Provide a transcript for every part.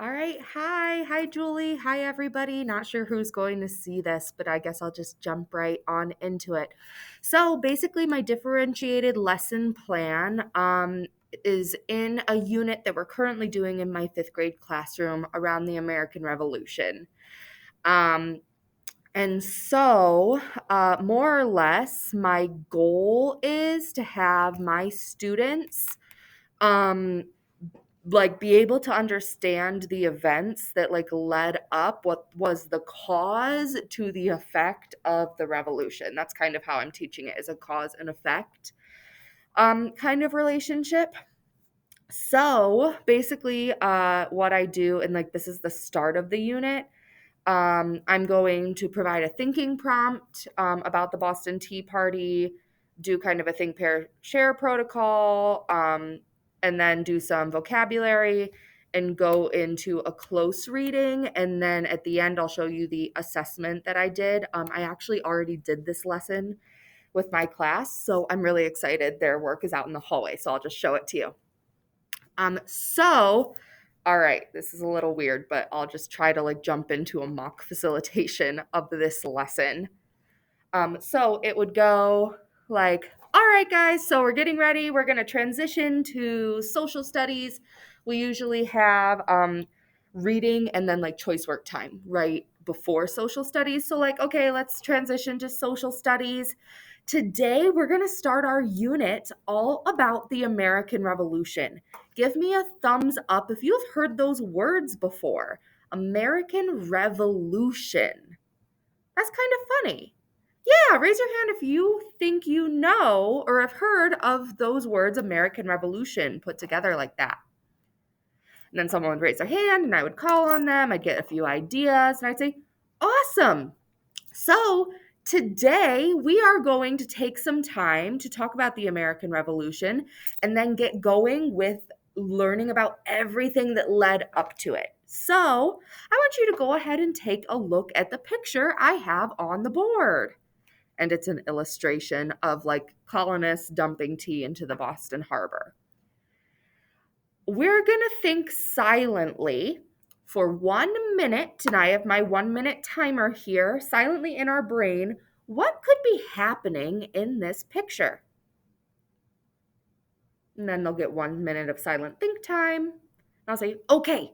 All right. Hi, Julie. Hi, everybody. Not sure who's going to see this, but I guess I'll just jump right on into it. So, basically, my differentiated lesson plan is in a unit that we're currently doing in my fifth grade classroom around the American Revolution. Um, more or less, my goal is to have my students. Um, be able to understand the events that led up what was the cause to the effect of the revolution. That's kind of how I'm teaching it, as a cause and effect kind of relationship. So basically what I do, and this is the start of the unit, I'm going to provide a thinking prompt about the Boston Tea Party, do kind of a think, pair, share protocol, and then do some vocabulary and go into a close reading. And then at the end, I'll show you the assessment that I did. I actually already did this lesson with my class, so I'm really excited. Their work is out in the hallway, so I'll just show it to you. All right, this is a little weird, but I'll just try to jump into a mock facilitation of this lesson. So it would go all right, guys, so we're getting ready. We're going to transition to social studies. We usually have reading and then choice work time right before social studies. So okay, let's transition to social studies. Today, we're going to start our unit all about the American Revolution. Give me a thumbs up if you've heard those words before. American Revolution. That's kind of funny. Yeah, raise your hand if you think you know or have heard of those words, American Revolution, put together like that. And then someone would raise their hand and I would call on them. I'd get a few ideas and I'd say, awesome. So today we are going to take some time to talk about the American Revolution and then get going with learning about everything that led up to it. So I want you to go ahead and take a look at the picture I have on the board. And it's an illustration of colonists dumping tea into the Boston Harbor. We're going to think silently for 1 minute, and I have my 1 minute timer here, silently in our brain. What could be happening in this picture? And then they'll get 1 minute of silent think time. And I'll say, okay,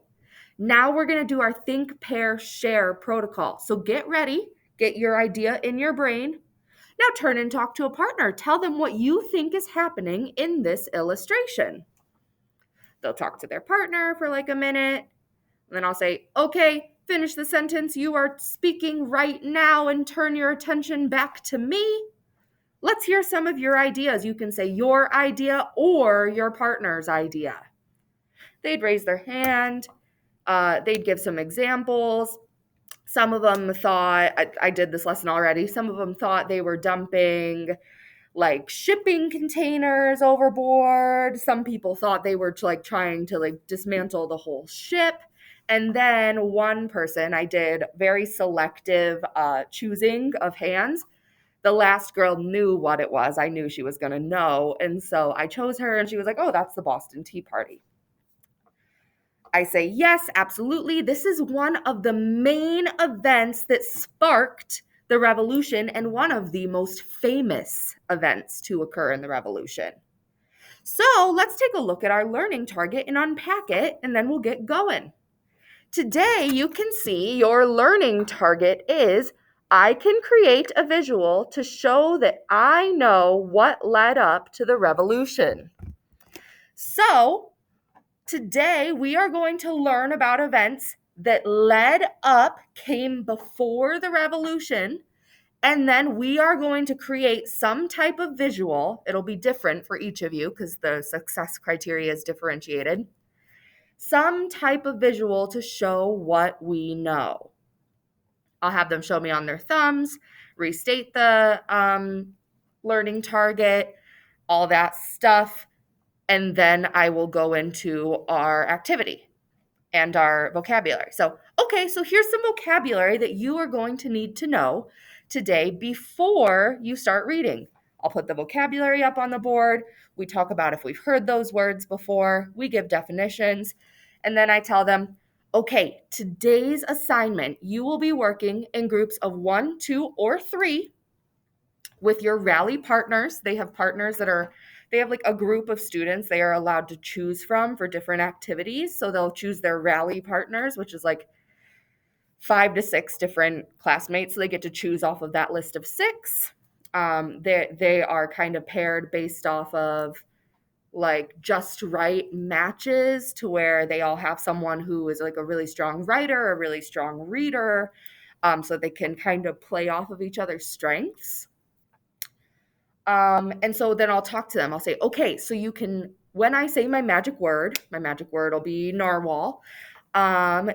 now we're going to do our think, pair, share protocol. So get ready, get your idea in your brain. Now turn and talk to a partner. Tell them what you think is happening in this illustration. They'll talk to their partner for a minute. And then I'll say, okay, finish the sentence you are speaking right now and turn your attention back to me. Let's hear some of your ideas. You can say your idea or your partner's idea. They'd raise their hand. They'd give some examples. Some of them thought, I did this lesson already, some of them thought they were dumping shipping containers overboard. Some people thought they were trying to dismantle the whole ship. And then one person, I did very selective choosing of hands. The last girl knew what it was. I knew she was going to know. And so I chose her and she was like, oh, that's the Boston Tea Party. I say, yes, absolutely. This is one of the main events that sparked the revolution and one of the most famous events to occur in the revolution. So let's take a look at our learning target and unpack it, and then we'll get going. Today, you can see your learning target is I can create a visual to show that I know what led up to the revolution. So today, we are going to learn about events that led up, came before the revolution, and then we are going to create some type of visual. It'll be different for each of you because the success criteria is differentiated. Some type of visual to show what we know. I'll have them show me on their thumbs, restate the learning target, all that stuff. And then I will go into our activity and our vocabulary. So, okay, so here's some vocabulary that you are going to need to know today before you start reading. I'll put the vocabulary up on the board. We talk about if we've heard those words before. We give definitions. And then I tell them, Okay, today's assignment, you will be working in groups of 1, 2, or 3 with your rally partners. They have partners they have like a group of students they are allowed to choose from for different activities. So they'll choose their rally partners, which is like 5 to 6 different classmates. So they get to choose off of that list of 6. They are kind of paired based off of like just right matches to where they all have someone who is like a really strong writer, a really strong reader, so they can kind of play off of each other's strengths. And so then I'll talk to them. I'll say, okay, so you can, when I say my magic word will be narwhal.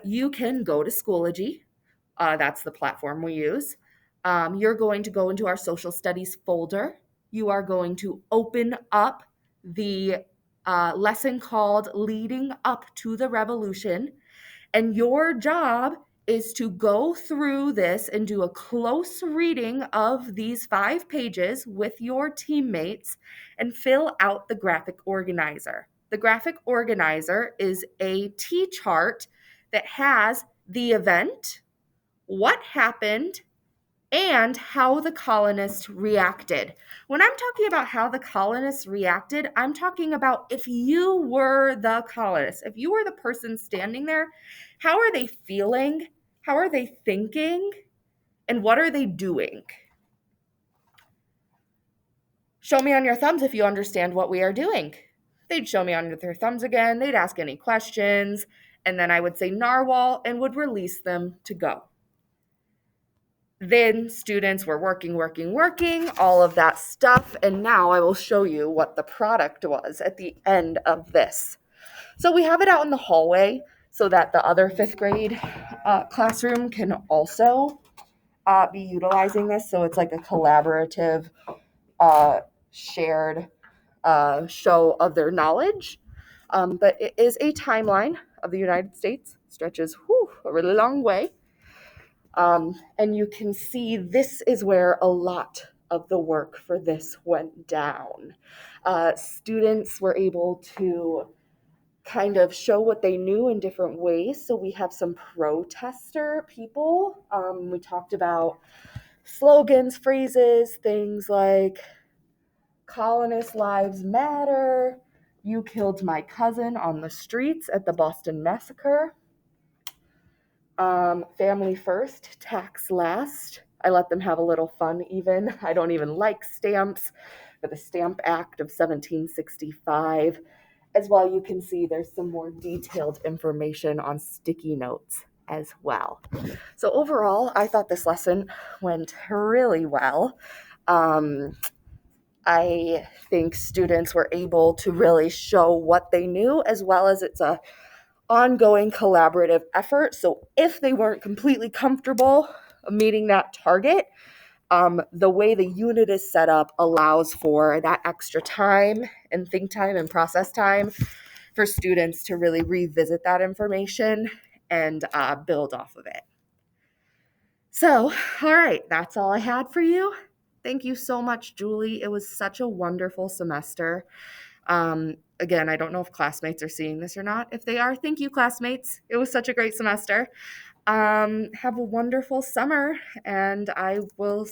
You can go to Schoology. That's the platform we use. You're going to go into our social studies folder. You are going to open up the lesson called Leading Up to the Revolution. And your job is to go through this and do a close reading of these 5 pages with your teammates and fill out the graphic organizer. The graphic organizer is a T chart that has the event, what happened, and how the colonists reacted. When I'm talking about how the colonists reacted, I'm talking about if you were the colonists, if you were the person standing there, how are they feeling? How are they thinking? And what are they doing? Show me on your thumbs if you understand what we are doing. They'd show me on their thumbs again. They'd ask any questions. And then I would say narwhal and would release them to go. Then students were working, all of that stuff. And now I will show you what the product was at the end of this. So we have it out in the hallway so that the other 5th grade classroom can also be utilizing this. So it's like a collaborative, shared show of their knowledge. But it is a timeline of the United States, stretches a really long way. And you can see this is where a lot of the work for this went down. Students were able to kind of show what they knew in different ways. So we have some protester people. We talked about slogans, phrases, things like colonist lives matter, you killed my cousin on the streets at the Boston Massacre. Family first, tax last. I let them have a little fun even. I don't even like stamps, but the Stamp Act of 1765. As well, you can see there's some more detailed information on sticky notes as well. So overall, I thought this lesson went really well. I think students were able to really show what they knew, as well as it's a ongoing collaborative effort. So if they weren't completely comfortable meeting that target, the way the unit is set up allows for that extra time and think time and process time for students to really revisit that information and build off of it. So, all right, that's all I had for you. Thank you so much, Julie. It was such a wonderful semester. Again, I don't know if classmates are seeing this or not. If they are, thank you, classmates. It was such a great semester. Have a wonderful summer, and I will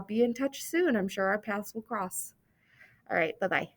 be in touch soon. I'm sure our paths will cross. All right, bye-bye.